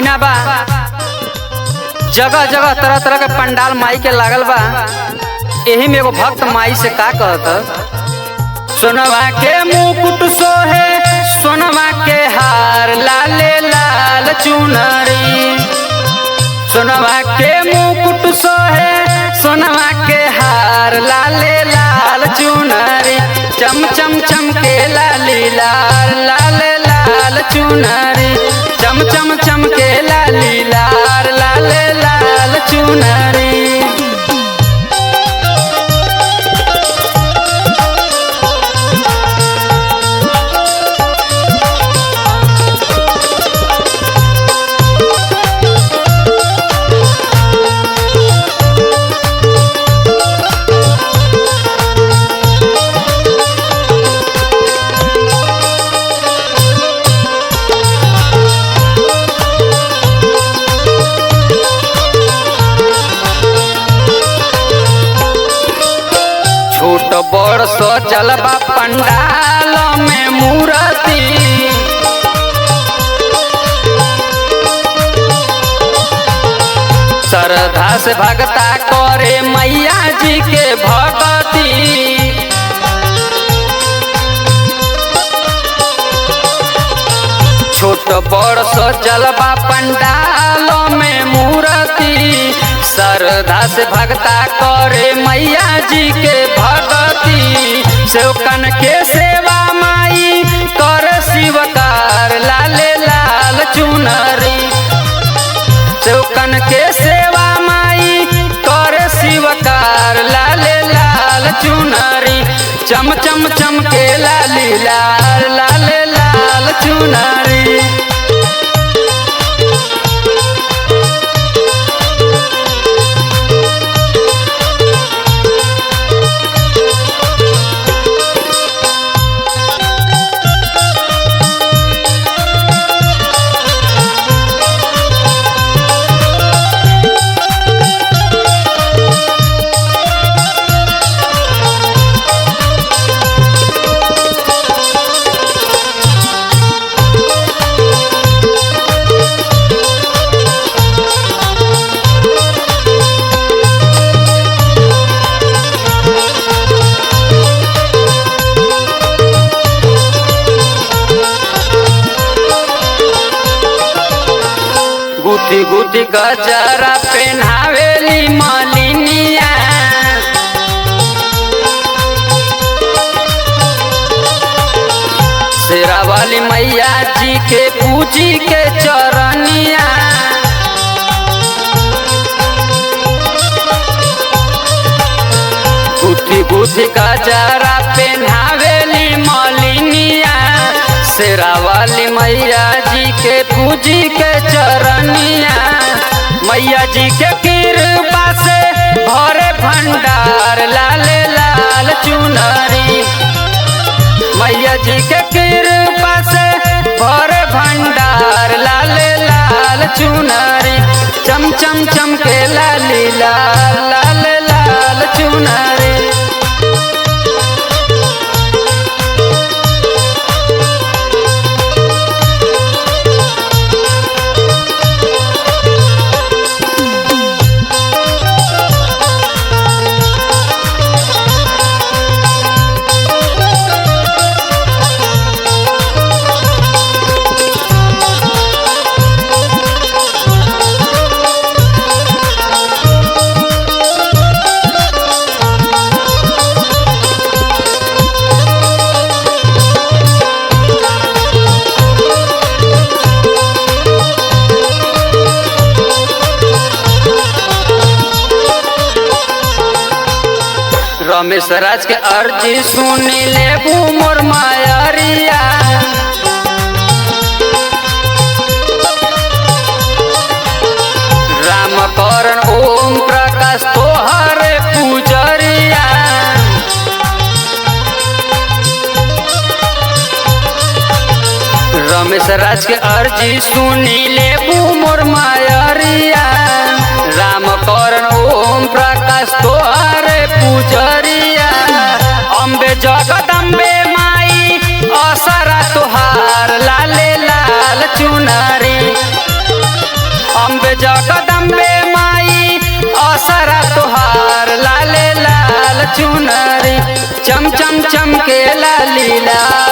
महीना बा, जगह जगह तरह तरह के पंडाल माई के लागल बा। यही में एगो भक्त माई से का कहत, सोनवा के मुकुट सोहे सोनवा के हार लाले लाल चुनरी, सोनवा के मुकुट सोहे सोनवा के हार लाले लाल चुनरी, चम चम चम के लाली लाल लाले लाल चुनरी, चम चम चम के लाली लाल लाले लाल चुनरी। छोट बड़ सजल बा पंडाल में मूर्ति, श्रद्धा से भगता करे मैया जी के भगती, छोट बड़ सजल बा पंडाल में मूर्ति, श्रद्धा से भगता करे मैया जी के भगती, सेवकन के सेवा माई कर शिवकार लाले लाल चुनरी, सेवकन के सेवा माई कर शिवकार लाले लाल चुनरी, चम चम चम के लाली लाल लाले लाल चुनरी। गुती गुती गजरा पहनावेली मालिनिया, शेरा वाली मैया जी के पूजी के चरनिया, गुती गुती गजरा पहनावेली मालिनिया, शेरा वाली मैया जी के पूजी के चरनिया, मैया जी के कृपा से भरे भंडार लाले लाल चुनरी, मैया जी के कृपा से भरे भंडार लाले लाल चुनरी, चम चम चम के लाली लाल लाले लाल चुनरी। रमेश राज के अर्जी सुनी लेबू मोर मायरिया, राम करण ओम प्रकाश तोहर पूजरिया, रमेश राज के अर्जी सुनी लेबू मोर मायरिया, राम करण ओम प्रकाश तोहर पूजरिया, अम्बे जगदम्बे माई असरा तोहार लाले लाल चुनरी, चुनरी चम चम चमकेला लीला।